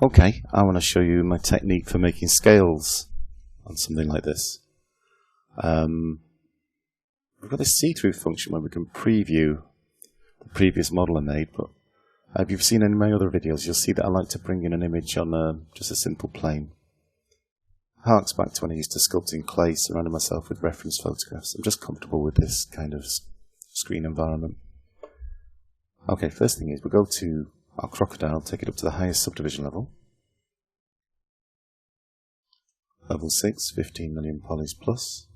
Okay, I want to show you my technique for making scales on something like this. We've got this see-through function where we can preview the previous model I made, but if you've seen any of my other videos, you'll see that I like to bring in an image on just a simple plane. Harks back to when I used to sculpt in clay, surrounding myself with reference photographs. I'm just comfortable with this kind of screen environment. Okay, first thing is we go to our crocodile, take it up to the highest subdivision level. Level 6, 15 million polys plus.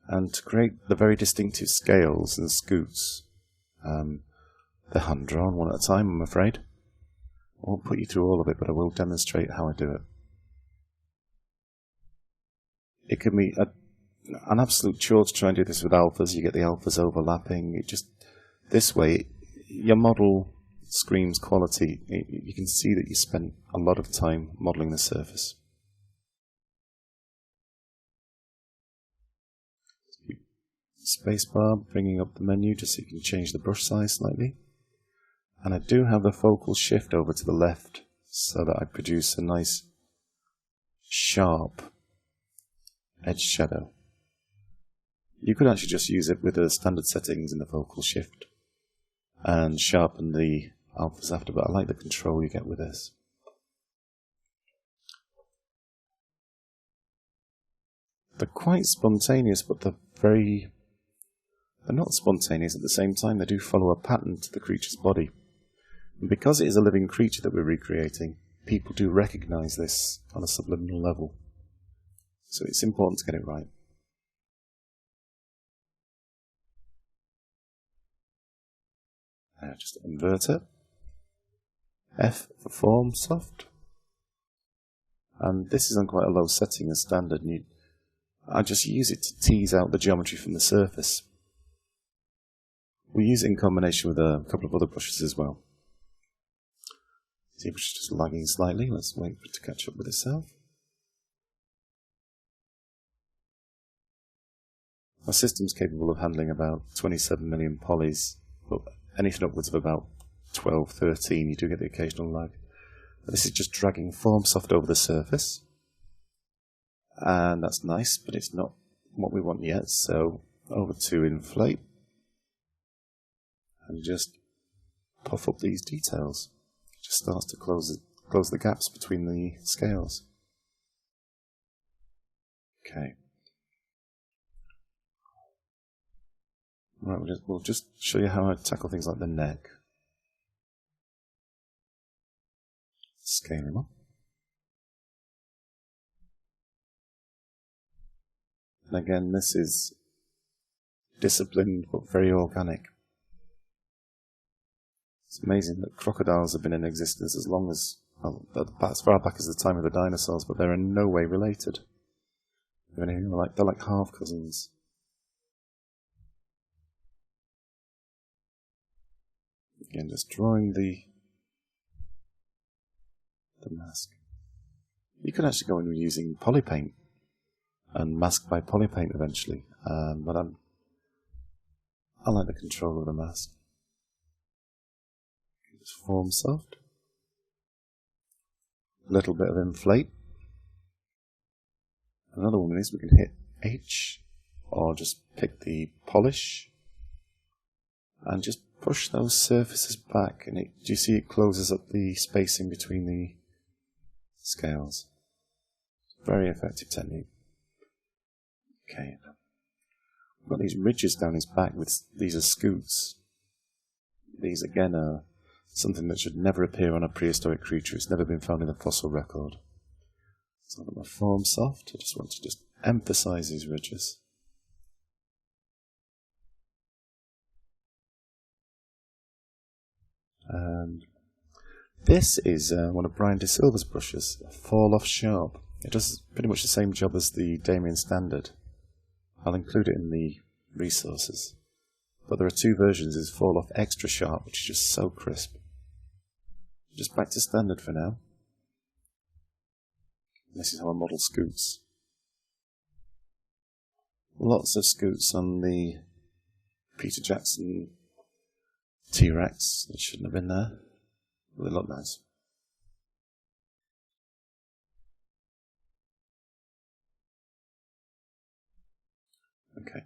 And to create the very distinctive scales and scoots, they're hand-drawn one at a time, I'm afraid. I won't put you through all of it, but I will demonstrate how I do it. It can be an absolute chore to try and do this with alphas. You get the alphas overlapping. This way, your model screams quality. You can see that you spent a lot of time modeling the surface. Spacebar, bringing up the menu just so you can change the brush size slightly. And I do have the focal shift over to the left so that I produce a nice sharp edge shadow. You could actually just use it with the standard settings in the focal shift and sharpen the alphas after, but I like the control you get with this. They're quite spontaneous, but they're not spontaneous at the same time. They do follow a pattern to the creature's body. And because it is a living creature that we're recreating, people do recognize this on a subliminal level. So it's important to get it right. Just invert it. F for form, soft. And this is on quite a low setting as standard. And I just use it to tease out the geometry from the surface. We use it in combination with a couple of other brushes as well. See, it's just lagging slightly. Let's wait for it to catch up with itself. My system's capable of handling about 27 million polys, but anything upwards of about 12, 13, you do get the occasional lag. This is just dragging form soft over the surface. And that's nice, but it's not what we want yet, so over to inflate. And just puff up these details. It just starts to close the gaps between the scales. Okay. Right, we'll just show you how I tackle things like the neck. Scale him up. And again, this is disciplined but very organic. It's amazing that crocodiles have been in existence as long as, well, as far back as the time of the dinosaurs, but they're in no way related. They're like half cousins. Again, just drawing the mask. You could actually go in using polypaint and mask by polypaint eventually, but I like the control of the mask. Just form soft. A little bit of inflate. Another one is we can hit H or just pick the polish and just push those surfaces back, and do you see it closes up the spacing between the scales? Very effective technique. Okay, we've got these ridges down his back. These are scoots. These again are something that should never appear on a prehistoric creature. It's never been found in a fossil record. So I've got my form soft. I just want to emphasize these ridges. And this is one of Brian De Silva's brushes, Fall Off Sharp. It does pretty much the same job as the Damien Standard. I'll include it in the resources. But there are two versions. There's Fall Off Extra Sharp, which is just so crisp. Just back to standard for now. This is how I model scoots. Lots of scoots on the Peter Jackson T-Rex. It shouldn't have been there. But they look nice. Okay.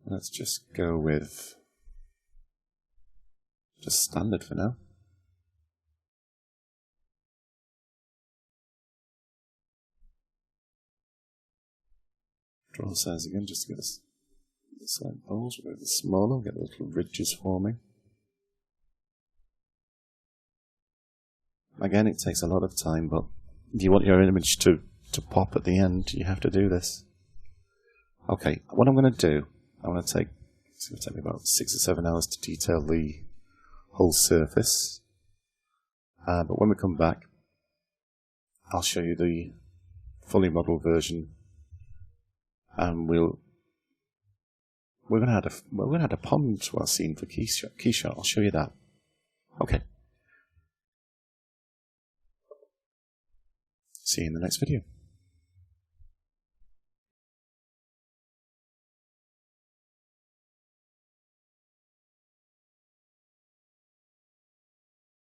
Let's just go with just standard for now. Draw size again, just to get us the slight balls. We'll go with the smaller, get the little ridges forming. Again, it takes a lot of time, but if you want your image to pop at the end, you have to do this. Okay, what I'm going to do, I'm going to take, it's going to take me about 6 or 7 hours to detail the whole surface. But when we come back, I'll show you the fully modeled version, and we're going to add a pond to our scene for Keyshot. I'll show you that. Okay. See you in the next video.